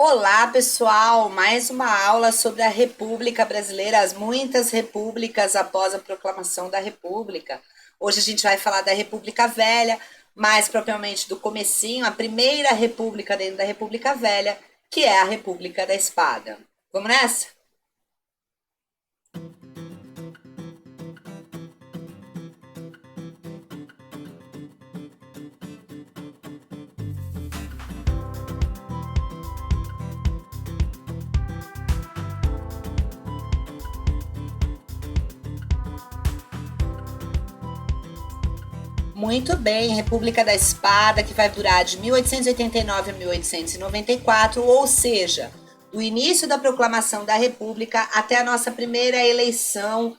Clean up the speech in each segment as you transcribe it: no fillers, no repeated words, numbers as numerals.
Olá, pessoal! Mais uma aula sobre a República Brasileira, as muitas repúblicas após a proclamação da República. Hoje a gente vai falar da República Velha, mais propriamente do comecinho, a primeira república dentro da República Velha, que é a República da Espada. Vamos nessa? Muito bem, República da Espada, que vai durar de 1889 a 1894, ou seja, do início da proclamação da República até a nossa primeira eleição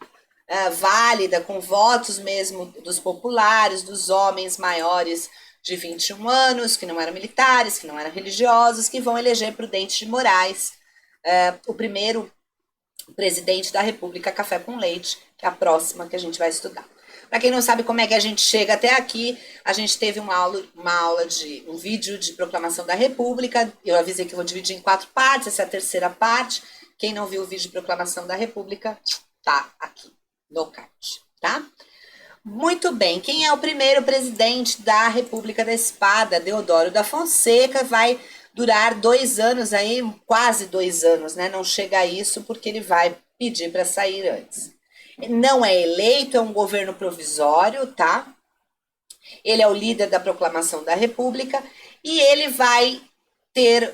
válida, com votos mesmo dos populares, dos homens maiores de 21 anos, que não eram militares, que não eram religiosos, que vão eleger Prudente de Moraes, o primeiro presidente da República Café com Leite, que é a próxima que a gente vai estudar. Para quem não sabe como é que a gente chega até aqui, a gente teve um vídeo de proclamação da República. Eu avisei que eu vou dividir em 4 partes, essa é a terceira parte. Quem não viu o vídeo de proclamação da República, tá aqui no card, tá? Muito bem, quem é o primeiro presidente da República da Espada? Deodoro da Fonseca. Vai durar 2 anos aí, quase 2 anos, né? Não chega a isso porque ele vai pedir para sair antes. Não é eleito, é um governo provisório, tá? Ele é o líder da proclamação da República e ele vai ter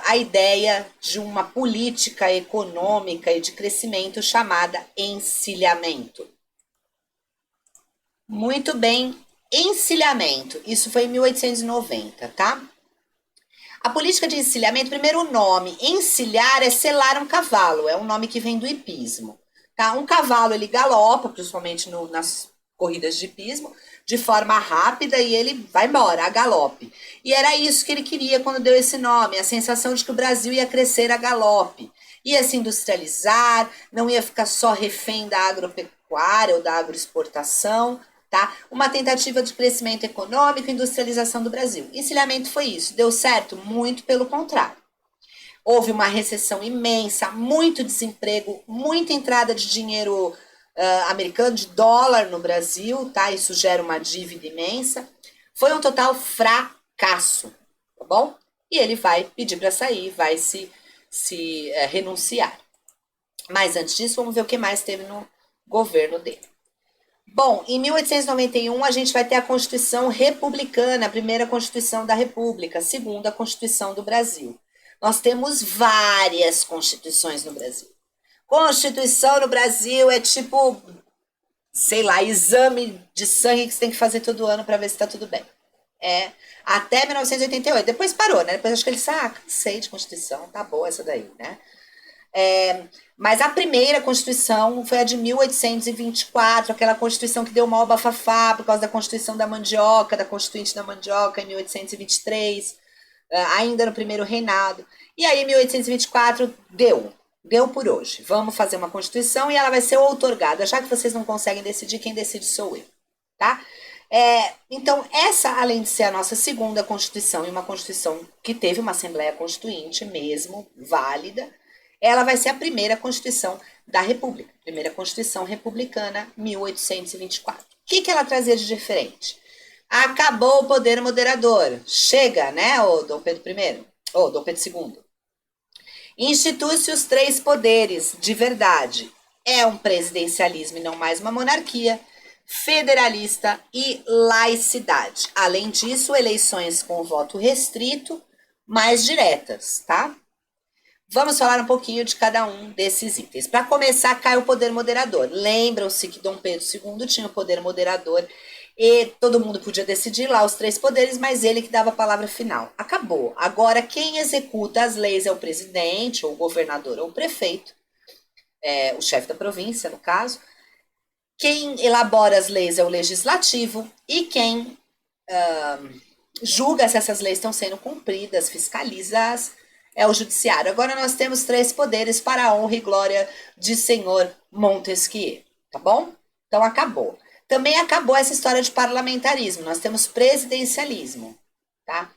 a ideia de uma política econômica e de crescimento chamada encilhamento. Muito bem, encilhamento. Isso foi em 1890, tá? A política de encilhamento, primeiro o nome, encilhar é selar um cavalo, é um nome que vem do hipismo. Tá? Um cavalo ele galopa, principalmente nas corridas de hipismo, de forma rápida e ele vai embora, a galope. E era isso que ele queria quando deu esse nome, a sensação de que o Brasil ia crescer a galope, ia se industrializar, não ia ficar só refém da agropecuária ou da agroexportação, tá? Uma tentativa de crescimento econômico e industrialização do Brasil. Encilhamento foi isso, deu certo? Muito pelo contrário. Houve uma recessão imensa, muito desemprego, muita entrada de dinheiro americano, de dólar no Brasil, tá? Isso gera uma dívida imensa. Foi um total fracasso, tá bom? E ele vai pedir para sair, vai se renunciar. Mas antes disso, vamos ver o que mais teve no governo dele. Bom, em 1891 a gente vai ter a Constituição Republicana, a primeira Constituição da República, a segunda Constituição do Brasil. Nós temos várias constituições no Brasil. Constituição no Brasil é tipo, sei lá, exame de sangue que você tem que fazer todo ano para ver se está tudo bem. É, até 1988. Depois parou, né? Depois acho que ele disse, cansei de Constituição, tá boa essa daí, né? Mas a primeira Constituição foi a de 1824, aquela Constituição que deu mal bafafá por causa da Constituição da Mandioca, da Constituinte da Mandioca, em 1823, ainda no primeiro reinado. E aí, em 1824, deu por hoje. Vamos fazer uma Constituição e ela vai ser outorgada, já que vocês não conseguem decidir, quem decide sou eu, tá? Então, essa, além de ser a nossa segunda Constituição, e uma Constituição que teve uma Assembleia Constituinte mesmo, válida, ela vai ser a primeira Constituição da República, primeira Constituição Republicana, 1824. O que ela trazia de diferente? Acabou o poder moderador. Chega, né, o Dom Pedro I, ou Dom Pedro II. Institui-se os 3 poderes de verdade. É um presidencialismo e não mais uma monarquia, federalista e laicidade. Além disso, eleições com voto restrito, mais diretas, tá? Vamos falar um pouquinho de cada um desses itens. Para começar, cai o poder moderador. Lembram-se que Dom Pedro II tinha o poder moderador e todo mundo podia decidir lá os 3 poderes, mas ele que dava a palavra final. Acabou. Agora, quem executa as leis é o presidente, ou o governador, ou o prefeito, o chefe da província, no caso. Quem elabora as leis é o legislativo e quem julga se essas leis estão sendo cumpridas, fiscaliza-as, é o judiciário. Agora nós temos 3 poderes para a honra e glória de senhor Montesquieu, tá bom? Então acabou. Também acabou essa história de parlamentarismo, nós temos presidencialismo, tá?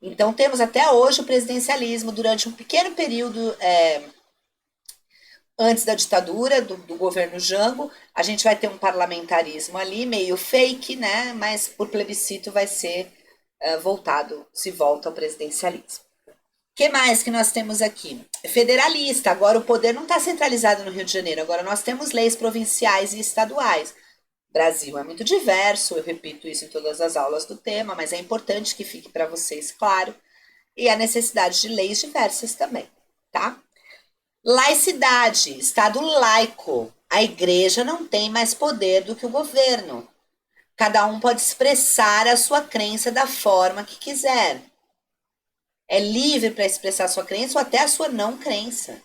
Então, temos até hoje o presidencialismo durante um pequeno período antes da ditadura, do governo Jango. A gente vai ter um parlamentarismo ali, meio fake, né? Mas por plebiscito vai ser se volta ao presidencialismo. O que mais que nós temos aqui? Federalista. Agora o poder não está centralizado no Rio de Janeiro. Agora nós temos leis provinciais e estaduais. O Brasil é muito diverso, eu repito isso em todas as aulas do tema, mas é importante que fique para vocês claro. E a necessidade de leis diversas também, tá? Laicidade, Estado laico. A igreja não tem mais poder do que o governo. Cada um pode expressar a sua crença da forma que quiser. É livre para expressar a sua crença ou até a sua não crença,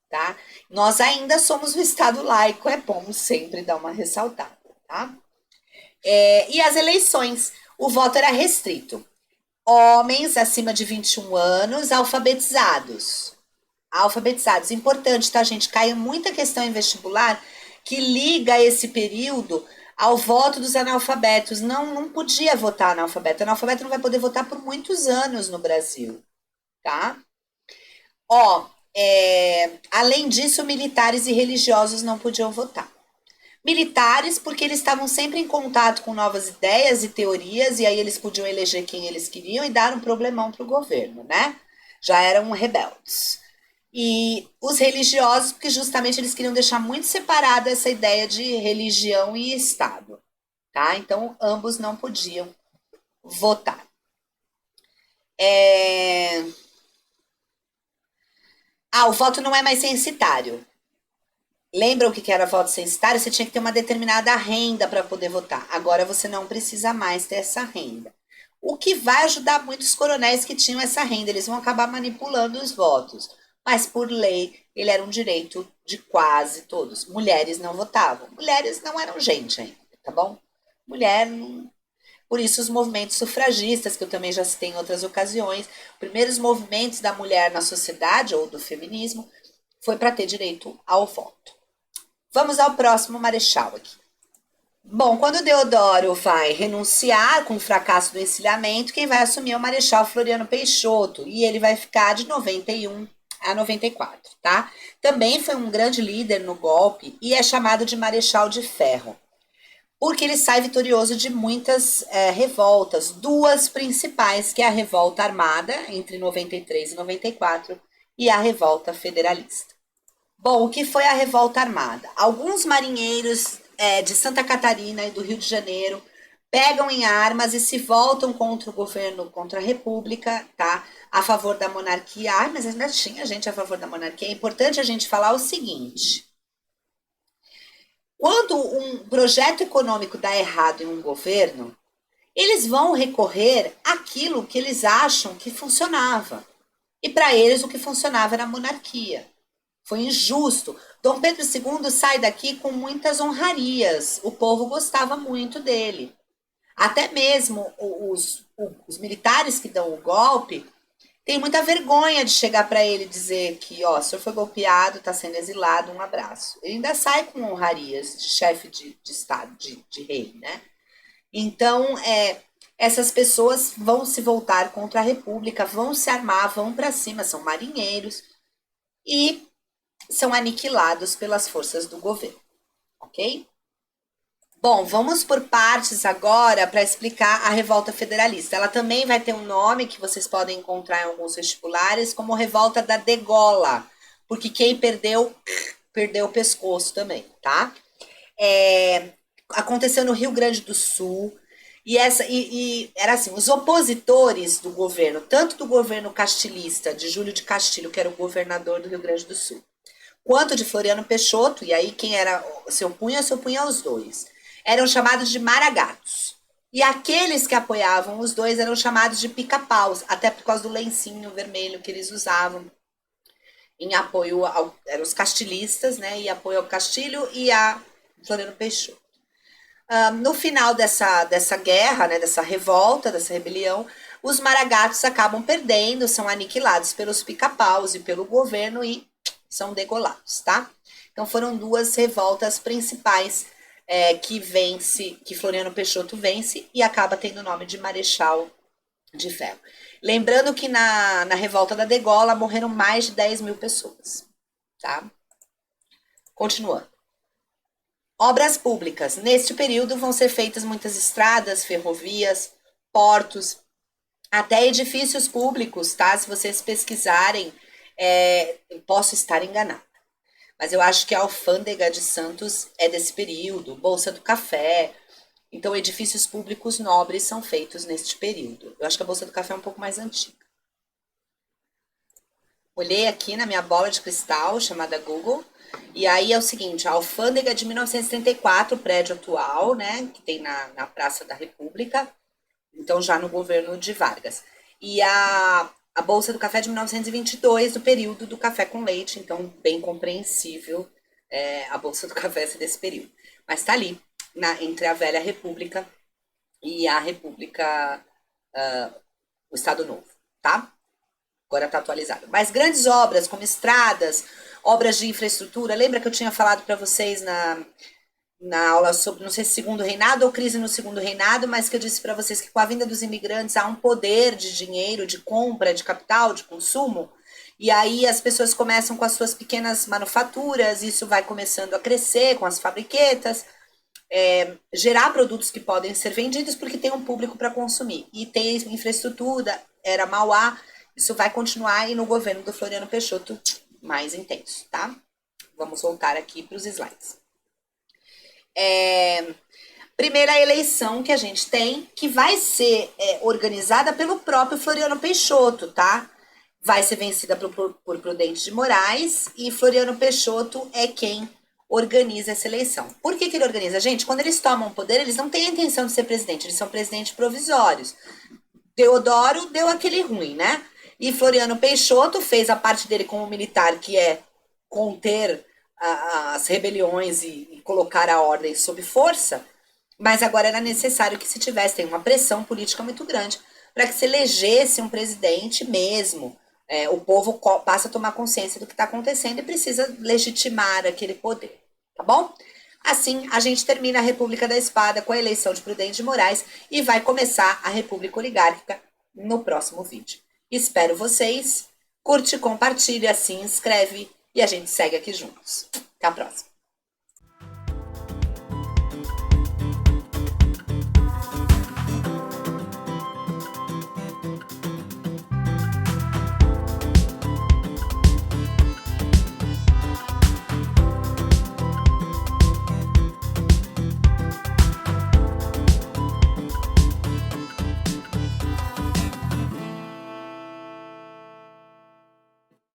tá? Nós ainda somos um Estado laico, é bom sempre dar uma ressaltada, tá? E as eleições, o voto era restrito. Homens acima de 21 anos, alfabetizados. Alfabetizados, importante, tá, gente? Cai muita questão em vestibular que liga esse período ao voto dos analfabetos. Não podia votar analfabeto. Analfabeto não vai poder votar por muitos anos no Brasil, tá? Ó, além disso, militares e religiosos não podiam votar. Militares, porque eles estavam sempre em contato com novas ideias e teorias, e aí eles podiam eleger quem eles queriam e dar um problemão para o governo, né? Já eram rebeldes. E os religiosos, porque justamente eles queriam deixar muito separada essa ideia de religião e Estado, tá? Então, ambos não podiam votar. O voto não é mais censitário. Lembra o que era voto censitário? Você tinha que ter uma determinada renda para poder votar. Agora você não precisa mais ter essa renda. O que vai ajudar muitos coronéis que tinham essa renda. Eles vão acabar manipulando os votos. Mas, por lei, ele era um direito de quase todos. Mulheres não votavam. Mulheres não eram gente ainda, tá bom? Mulher não. Por isso, os movimentos sufragistas, que eu também já citei em outras ocasiões, primeiros movimentos da mulher na sociedade, ou do feminismo, foi para ter direito ao voto. Vamos ao próximo marechal aqui. Bom, quando Deodoro vai renunciar com o fracasso do encilhamento, quem vai assumir é o Marechal Floriano Peixoto, e ele vai ficar de 91 a 94, tá? Também foi um grande líder no golpe e é chamado de Marechal de Ferro, porque ele sai vitorioso de muitas revoltas, duas principais, que é a Revolta Armada, entre 93 e 94, e a Revolta Federalista. Bom, o que foi a Revolta Armada? Alguns marinheiros de Santa Catarina e do Rio de Janeiro pegam em armas e se voltam contra o governo, contra a República, tá? A favor da monarquia. Mas ainda tinha gente a favor da monarquia. É importante a gente falar o seguinte: quando um projeto econômico dá errado em um governo, eles vão recorrer àquilo que eles acham que funcionava. E para eles o que funcionava era a monarquia. Foi injusto. Dom Pedro II sai daqui com muitas honrarias. O povo gostava muito dele. Até mesmo os militares que dão o golpe têm muita vergonha de chegar para ele e dizer que, ó, o senhor foi golpeado, está sendo exilado, um abraço. Ele ainda sai com honrarias de chefe de Estado, de rei, né? Então, essas pessoas vão se voltar contra a República, vão se armar, vão para cima, são marinheiros e são aniquilados pelas forças do governo, ok? Bom, vamos por partes agora para explicar a Revolta Federalista. Ela também vai ter um nome que vocês podem encontrar em alguns vestibulares, como Revolta da Degola, porque quem perdeu, perdeu o pescoço também, tá? Aconteceu no Rio Grande do Sul, e era assim, os opositores do governo, tanto do governo castilhista, de Júlio de Castilho, que era o governador do Rio Grande do Sul, quanto de Floriano Peixoto, e aí quem se opunha aos dois, eram chamados de maragatos. E aqueles que apoiavam os dois eram chamados de pica-paus, até por causa do lencinho vermelho que eles usavam em apoio eram os castilistas, né, e apoio ao Castilho e a Floriano Peixoto. No final dessa guerra, né, dessa revolta, dessa rebelião, os maragatos acabam perdendo, são aniquilados pelos pica-paus e pelo governo e são degolados, tá? Então foram duas revoltas principais que Floriano Peixoto vence e acaba tendo o nome de Marechal de Ferro. Lembrando que na revolta da degola morreram mais de 10 mil pessoas, tá? Continuando. Obras públicas. Neste período vão ser feitas muitas estradas, ferrovias, portos, até edifícios públicos, tá? Se vocês pesquisarem, posso estar enganada. Mas eu acho que a Alfândega de Santos é desse período, Bolsa do Café. Então, edifícios públicos nobres são feitos neste período. Eu acho que a Bolsa do Café é um pouco mais antiga. Olhei aqui na minha bola de cristal, chamada Google, e aí é o seguinte, a Alfândega de 1934, o prédio atual, né, que tem na Praça da República, então já no governo de Vargas. E a Bolsa do Café de 1922, do período do café com leite, então bem compreensível a Bolsa do Café ser desse período. Mas está ali, entre a velha República e a República, o Estado Novo, tá? Agora está atualizado. Mas grandes obras, como estradas, obras de infraestrutura, lembra que eu tinha falado para vocês na aula sobre, não sei se segundo reinado ou crise no segundo reinado, mas que eu disse para vocês que com a vinda dos imigrantes há um poder de dinheiro, de compra, de capital, de consumo, e aí as pessoas começam com as suas pequenas manufaturas, isso vai começando a crescer com as fabriquetas, gerar produtos que podem ser vendidos porque tem um público para consumir. E tem infraestrutura, era Mauá, isso vai continuar e no governo do Floriano Peixoto mais intenso, tá? Vamos voltar aqui para os slides. Primeira eleição que a gente tem, que vai ser organizada pelo próprio Floriano Peixoto, tá? Vai ser vencida por Prudente de Moraes e Floriano Peixoto é quem organiza essa eleição. Por que ele organiza? Gente, quando eles tomam poder, eles não têm a intenção de ser presidente, eles são presidentes provisórios. Deodoro deu aquele ruim, né? E Floriano Peixoto fez a parte dele como militar, que é conter as rebeliões e colocar a ordem sob força, mas agora era necessário que se tivesse uma pressão política muito grande para que se elegesse um presidente mesmo. O povo passa a tomar consciência do que está acontecendo e precisa legitimar aquele poder, tá bom? Assim, a gente termina a República da Espada com a eleição de Prudente de Moraes e vai começar a República Oligárquica no próximo vídeo. Espero vocês. Curte, compartilha, se inscreve e a gente segue aqui juntos. Até a próxima.